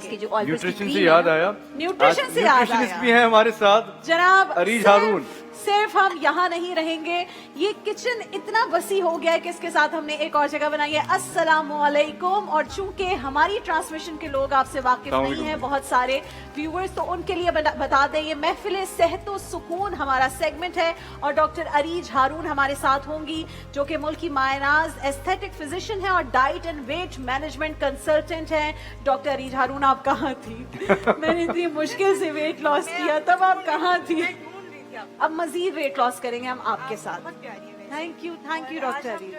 इसकी जो oil nutrition से याद आया, न्यूट्रिशन से याद न्यूट्रिशनिस्ट आया भी हैं हमारे साथ जनाब अरीज हारून। सिर्फ हम यहाँ नहीं रहेंगे, ये किचन इतना वसी हो गया है कि इसके साथ हमने एक और जगह बनाई है। अस्सलामुअलैकुम। और चूंकि हमारी ट्रांसमिशन के लोग आपसे वाकिफ नहीं है, बहुत सारे व्यूअर्स, तो उनके लिए बता दें, ये महफिल सेहत व सुकून हमारा सेगमेंट है और डॉक्टर अरीज हारून हमारे साथ होंगी, जो कि मुल्की मायनाज एस्थेटिक फिजिशियन है और diet and weight management consultant है। डॉक्टर अरीज हारून, आप कहाँ थी? मैंने इतनी मुश्किल से वेट लॉस किया, तब आप कहाँ थी? अब मजीद वेट लॉस करेंगे हम आपके साथ। Thank you doctor Areej.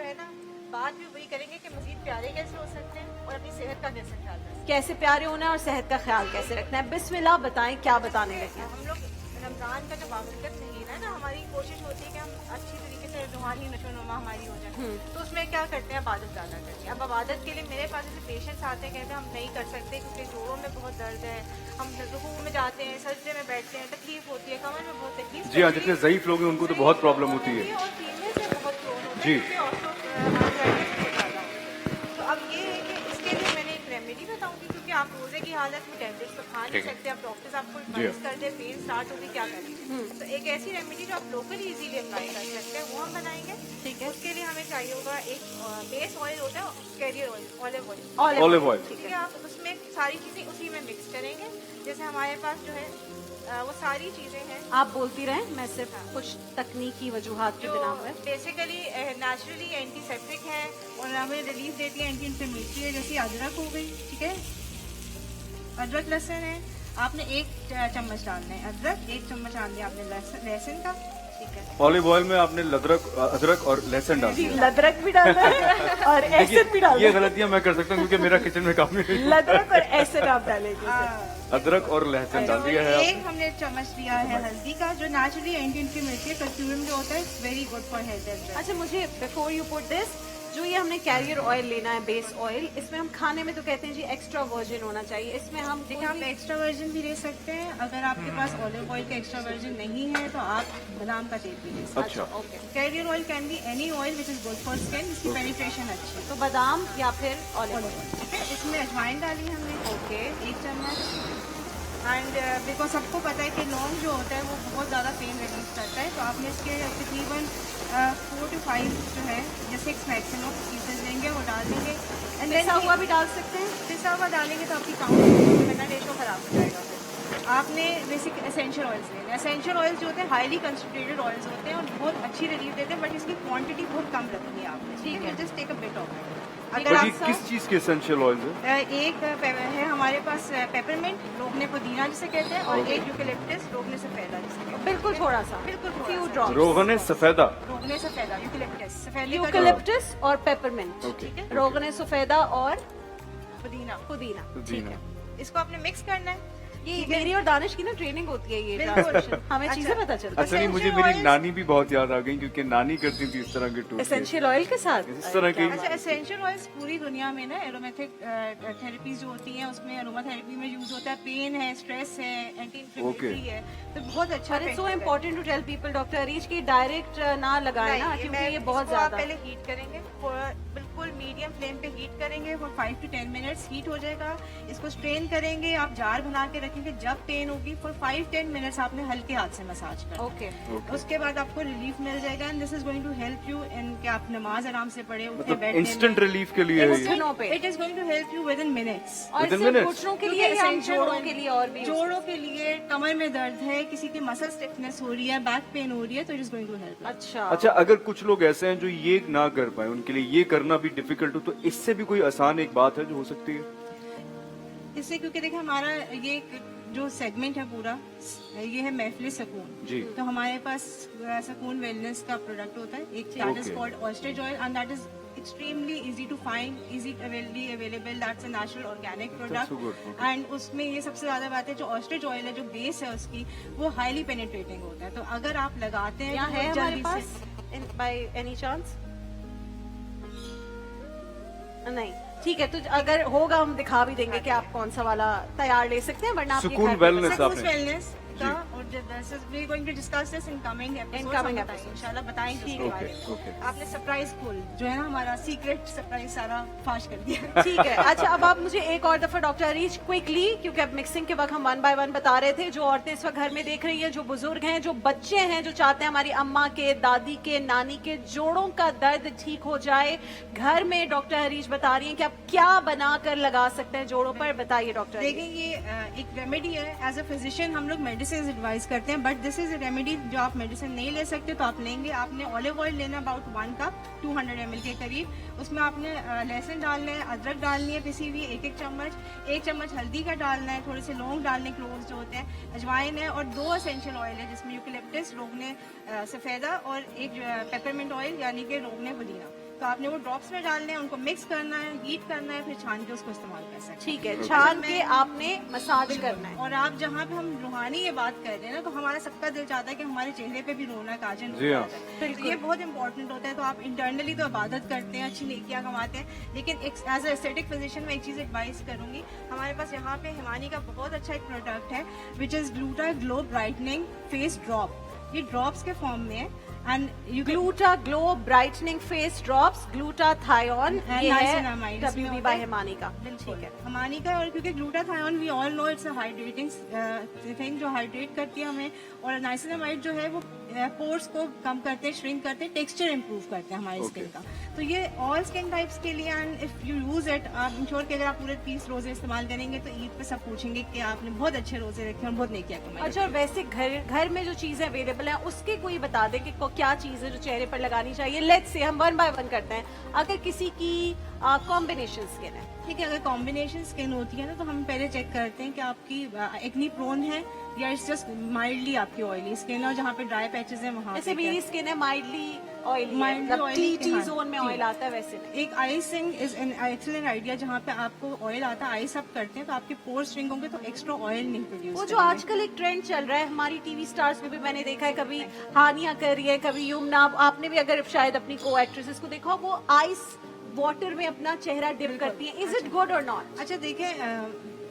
बात भी वही करेंगे कि मजीद प्यारे कैसे हो सकते हैं और अपनी सेहत का कैसे ख्याल रखें। कैसे प्यारे होना है और सेहत का ख्याल कैसे रखना है। बिस्मिल्लाह, बताएं क्या बताने लगे हैं। हम लोग रमजान का जो बाबरकत महीना है ना, हमारी कोशिश होती है कि हम अच्छी तरीके से रूहानी नशोनुमा हमारी हो जाए, तो उसमें क्या करते हैं, इबादत ज़्यादा करते हैं। अब इबादत के लिए मेरे पास ऐसे पेशेंट्स आते हैं, कहते हैं हम नहीं कर सकते क्योंकि जोड़ों में बहुत दर्द है, हम रुकू में जाते हैं, सजदे में बैठते हैं, तकलीफ होती है, कमर में बहुत तकलीफ। जी हाँ, जितने ज़ईफ लोग हैं उनको तो बहुत प्रॉब्लम होती है। और फीमेल से बहुत प्रोन होते जी। हैं, ऑर्थोआर्थराइटिस बहुत ज़्यादा होती है। तो अब ये है कि इसके लिए मैंने एक रेमेडी बताऊंगी, क्योंकि आप रोजे की हालत में टैबलेट्स तो खा नहीं सकते, आप डॉक्टर्स आपको एडवाइस कर दे, पेन स्टार्ट होगी, क्या करेंगे। तो एक ऐसी रेमेडी जो आप लोकली इजीली अप्लाई कर सकते हैं, वो हम बनाएंगे। ठीक है, उसके लिए हमें चाहिए होगा एक बेस ऑयल होता है, कैरियर ऑयल, ऑलिव ऑयल। ठीक है, आप उसमें सारी चीजें उसी में मिक्स करेंगे। जैसे हमारे पास जो है वो सारी चीजें हैं, आप बोलती रहें, मैं सिर्फ कुछ तकनीकी वजूहात के जो बिना में। बेसिकली नेचुरली एंटीसेप्टिक है और हमें रिलीफ देती है, एंटी इंफ्लेमेटरी है। जैसे अदरक हो गई, ठीक है, अदरक लहसुन है, आपने 1 चम्मच डालना है अदरक, 1 चम्मच डालना है आपने लहसुन का, ठीक है। ऑलिव ऑयल में आपने अदरक और लहसुन डाल दिया। लदरक भी डालना है और एसिड भी डालना ये है। गलतियां मैं कर सकता हूँ क्योंकि मेरा किचन में काम नहीं। लदरक और एसिड आप डालेंगे। अदरक और लहसुन डाल दिया है एक हमने चम्मच लिया है हल्दी का, जो नेचुरली एंटी इंफ्लेमेटरी कर्क्यूमिन जो होता है, वेरी गुड फॉर हेल्थ। अच्छा, मुझे बिफोर यू पुट दिस, जो ये हमने कैरियर ऑयल लेना है, बेस ऑयल, इसमें हम खाने में तो कहते हैं जी एक्स्ट्रा वर्जिन होना चाहिए, इसमें हम देखिए, आप एक्स्ट्रा वर्जिन भी ले सकते हैं। अगर आपके पास ऑलिव ऑयल का एक्स्ट्रा वर्जिन नहीं है तो आप बादाम का तेल भी ले सकते अच्छा। ओके, हैं। Career oil can be any oil which is good for skin, इसकी पेनिट्रेशन अच्छी है। तो बादाम या फिर ऑलिव ऑयल। ठीक है, इसमें अजवाइन डाली हमने, ओके, 1 चम्मच। एंड बिकॉज सबको पता है कि लौंग जो होता है वो बहुत ज़्यादा पेन रिलीफ करता है, तो आपने इसके तकरीबन 4 to 5 जो है, या 6 मैक्सिमम पीसेस लेंगे, वो डाल देंगे। एंड पिसा हुआ भी डाल सकते हैं। पिसा हुआ डालेंगे तो आपकी काउंट रेशो खराब हो जाएगा। फिर आपने बेसिक एसेंशियल ऑयल्स लेने। एसेंशियल ऑयल्स जो होते हैं हाईली कंसंट्रेटेड ऑयल्स होते हैं और बहुत अच्छी रिलीफ देते हैं, बट इसकी क्वांटिटी बहुत कम रखनी है आपने, ठीक है, just take a bit of it. अगर जी, आप किस चीज के एसेंशियल ऑयल है? एक है हमारे पास पेपरमिंट, रोकने पुदीना जिसे कहते हैं, और एक यूकेलिप्टस, रोकने सफेदा जिसे कहते हैं। बिल्कुल थोड़ा सा, बिल्कुल फ्यू थोड़ा सा। ड्रॉप्स। रोगन सफेदा। रोकने सफेदा, यूकेलिप्टस, सफेदे का यूकेलिप्टस और पेपरमिंट, ओके, ठीक है। रोगन सफेदा और पुदीना। पुदीना। जी ना। इसको आपने मिक्स करना है। ये मेरी और दानिश की ना ट्रेनिंग होती है, ये बिल्कुल। ट्रांसलेशन, हमें अच्छा। चीजें पता चलती अच्छा, नहीं, मुझे Essential मेरी oils- नानी भी बहुत याद आ गई क्योंकि नानी करती थी इस तरह के है। टूथ। एसेंशियल ऑयल के साथ इस तरह की। अच्छा, एसेंशियल ऑयल्स पूरी दुनिया में ना एरोमेथिक थेरेपीज जो होती हैं उसमें अरोमा थेरेपी में यूज होता है। पेन है, स्ट्रेस है, एंटी इंफ्लेमेटरी है, तो बहुत अच्छा। और it's so important to tell people doctor Areej की डायरेक्ट ना लगाए ना, क्योंकि ये बहुत ज्यादा। पहले हीट करेंगे, बिल्कुल मीडियम फ्लेम पे हीट करेंगे फॉर 5 to 10 मिनट्स। हीट हो जाएगा, इसको स्ट्रेन करेंगे, आप जार बना के रखेंगे। जब पेन होगी फॉर 5-10 मिनट्स आपने हल्के हाथ से मसाज करना। ओके, उसके बाद आपको रिलीफ मिल जाएगा and this is going to help you in कि आप नमाज आराम से पढ़े, उठे मतलब बैठे। इंस्टेंट रिलीफ के लिए है ये। घुटनों पे। It is going to help you within minutes. और Within सिर्फ minutes? घुटनों के लिए या हम जोड़ों के लिए और भी? जोड़ों के लिए, कमर में दर्द है, किसी की मसल स्टिफनेस हो रही है, बैक पेन हो रही है, तो it is going to help. अच्छा, अच्छा, अगर कुछ लोग ऐसे हैं जो ये ना कर पाए, उनके लिए ये करना भी डिफिकल्ट हो, तो इससे भी कोई आसान एक बात है जो हो सकती है? इससे क्योंकि देखिए हमारा ये जो सेगमेंट है पूरा, ये है महफिल सुकून जी। तो हमारे पास सुकून वेलनेस का प्रोडक्ट होता है एक, that is Okay. Called ostrich oil and that is extremely easy to find, easy available, that's a natural organic product. so good, okay. And उसमें ये सबसे ज्यादा बात है, जो ऑस्ट्रिच ऑयल है, जो बेस है उसकी, वो हाईली पेनिट्रेटिंग होता है, तो अगर आप लगाते हैं यहाँ तो है बहुत हमारे जल्दी पास बाय एनी चांस? नहीं, ठीक है, तो अगर होगा हम दिखा भी देंगे कि आप कौन सा वाला तैयार ले सकते हैं, वरना आप ये सुकून घर पे wellness बना- आपने। वेलनेस का और we going to discuss this in coming episodes. coming episodes. इंशाल्लाह बताएंगे उसके Okay, बारे में। okay. आपने सरप्राइज फुल जो है ना हमारा सीक्रेट सरप्राइज सारा फाश कर दिया। ठीक है। अच्छा, अब आप मुझे एक और दफा डॉक्टर अरीज क्विकली, क्योंकि अब मिक्सिंग के वक्त हम 1 बाय 1 बता रहे थे, जो औरतें इस वक्त घर में देख रही हैं, जो बुजुर्ग हैं, जो बच्चे हैं, जो चाहते हैं हमारी अम्मा के, दादी के, नानी के जोड़ों का दर्द ठीक हो जाए, घर में डॉक्टर अरीज बता रही हैं कि आप क्या बनाकर लगा सकते हैं जोड़ों पर। बताइए डॉक्टर। देखिए ये एक रेमेडी है। एज अ फिजिशियन हम लोग मेडिसिन एडवाइस करते हैं, but this is a remedy जो आप मेडिसिन नहीं ले सकते तो आप लेंगे। आपने ऑलिव ऑयल लेना अबाउट 1 कप 200 ml के करीब। उसमें आपने लहसुन डालना है, अदरक डालनी है पिसी हुई 1 चम्मच, 1 चम्मच हल्दी का डालना है, थोड़े से लौंग डालने, क्लोव्स जो होते हैं, अजवाइन है, और 2 एसेंशियल ऑयल है जिसमें यूकेलिप्टस, रोगने सफेदा, और एक पेपरमिंट ऑयल यानी कि रोगने पुदीना। तो आपने वो ड्रॉप्स में डालने हैं, उनको मिक्स करना है, हीट करना है, फिर छान के उसको इस्तेमाल कर सकते हैं। ठीक है, छान के आपने मसाज करना है। और आप जहाँ पे हम रूहानी ये बात कर रहे हैं ना, तो हमारा सबका दिल चाहता है कि हमारे चेहरे पे भी रौनक आ जाए, जी हाँ। तो ये बहुत इंपॉर्टेंट होता है। तो आप इंटरनली तो इबादत करते हैं, अच्छी नेकियां कमाते हैं, लेकिन एक एज ए एस्थेटिक फिजिशियन में एक चीज एडवाइस करूंगी। हमारे पास यहाँ पे हिमानी का बहुत अच्छा एक प्रोडक्ट है which is gluta glow brightening face drop. ये ड्रॉप्स के फॉर्म में है, and you gluta glow brightening face drops, glutathione, ये है niacinamide इसमें WB होता बाय है। हिमानी का। ठीक है। हमानी का, और क्योंकि glutathione we all know it's a hydrating thing जो हाइड्रेट करती है हमें, और नाइसिनामाइड जो है वो पोर्स को कम करते हैं, श्रिंक करते हैं, टेक्सचर इंप्रूव करते हैं हमारी स्किन का। तो ये ऑल स्किन टाइप्स के लिए, and if you use it, आप इंश्योर कि अगर आप पूरे 30 रोजे इस्तेमाल करेंगे तो ईद पे सब पूछेंगे कि आपने बहुत अच्छे रोजे रखे और बहुत नेकियां कमाई। अच्छा, और वैसे घर में जो चीजें अवेलेबल हैं उसके कोई बता दें कि क्या चीज है जो चेहरे पर लगानी चाहिए। लेट्स से हम 1 बाय 1 करते हैं। अगर किसी की कॉम्बिनेशन स्किन है, ठीक है, अगर कॉम्बिनेशन स्किन होती है ना, तो हम पहले चेक करते हैं कि आपकी एक्नी प्रोन है या इट्स जस्ट माइल्डली आपकी ऑयली स्किन है, और जहाँ पे ड्राई पैचेस हैं वहाँ जैसे पे क्या मेरी स्किन है mildly oily, Mildly oily, T हाँ, जोन में जी। ऑयल आता है, वैसे नहीं। एक icing is an excellent idea, जहाँ पे आपको ऑयल आता है, आइस आप करते हैं तो आपके पोर्स श्रिंक होंगे, तो एक्स्ट्रा ऑयल नहीं प्रोड्यूस वो जो आजकल एक ट्रेंड चल रहा है हमारी टीवी स्टार्स में भी मैंने देखा है, कभी हानिया कर रही है, कभी युमना, आपने भी अगर शायद अपनी को एक्ट्रेसेस को देखा हो, वो आइस वाटर में अपना चेहरा डिप करती है। इज इट गुड और नॉट? अच्छा देखिए,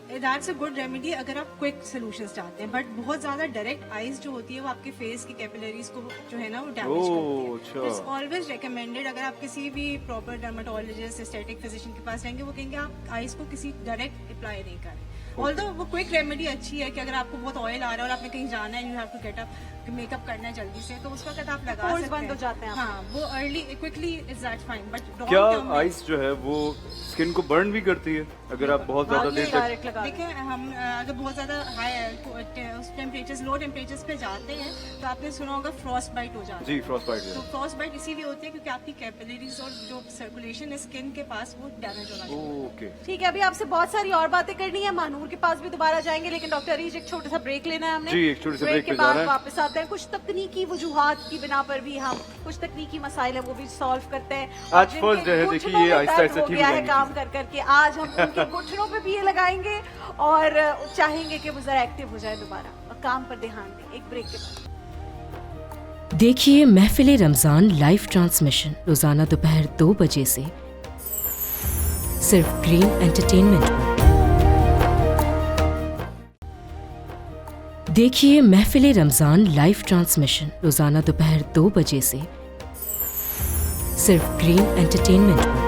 दैट्स अ गुड रेमेडी अगर आप क्विक सोल्यूशंस चाहते हैं, बट बहुत ज्यादा डायरेक्ट आइस जो होती है वो आपके फेस की कैपिलरीज को जो है ना वो डैमेज करती है। इट्स ऑलवेज रिकमेंडेड, अगर आप किसी भी प्रॉपर डर्मेटोलॉजिस्ट, एस्थेटिक फिजिशियन के पास जाएंगे, वो कहेंगे आप आइस को किसी डायरेक्ट अप्लाई नहीं करें। ऑल्दो वो क्विक रेमेडी अच्छी है कि अगर आपको बहुत ऑयल आ रहा है और आपने कहीं जाना है, you have to get up, makeup करना है जल्दी से, तो उसका वक्त आप लगा Pores सकते बंद हैं। हो जाते हैं हाँ, वो early quickly is that fine, but क्या आइस जो है वो स्किन को बर्न भी करती है अगर आप बहुत ज्यादा देर तक? डायरेक्ट लगा देखिए, हम अगर बहुत ज्यादा हाई उस टेम्परेचर्स, लो टेम्परेचर्स पे जाते हैं, तो आपने सुना होगा फ्रॉस्ट बाइट हो जाता है। जी, फ्रॉस्ट बाइट तो फ्रॉस्ट बाइट इसीलिए होती है क्योंकि आपकी कैपिलरीज और जो सर्कुलेशन है स्किन के पास वो डैमेज होना शुरू होता है। ओके। ठीक है, अभी आपसे बहुत सारी और बातें करनी है, महानूर के पास भी दोबारा जाएंगे, लेकिन डॉक्टर अरीज एक छोटा सा ब्रेक लेना है हमने। जी, एक छोटे से ब्रेक के पे बाद जाना है। वापस आते हैं। कुछ तकनीकी वजूहात की बिना पर भी हम कुछ तकनीकी मसाइल है वो भी सॉल्व करते हैं। आज जिनके फर्स्ट डे है, देखिए घुटनों ये में आहिस्ता दर्द आहिस्ता हो ठीक गया हो है जाएंगी काम कर करके, आज हम उनके घुटनों पे भी ये लगाएंगे और चाहेंगे कि वो जरा एक्टिव हो जाए दोबारा और काम पर ध्यान दें। एक ब्रेक के बाद देखिए महफिल रमजान लाइव ट्रांसमिशन रोजाना दोपहर 2 बजे से सिर्फ ग्रीन एंटरटेनमेंट पर। देखिए महफिल रमजान लाइव ट्रांसमिशन रोजाना दोपहर 2 बजे से सिर्फ ग्रीन एंटरटेनमेंट पर।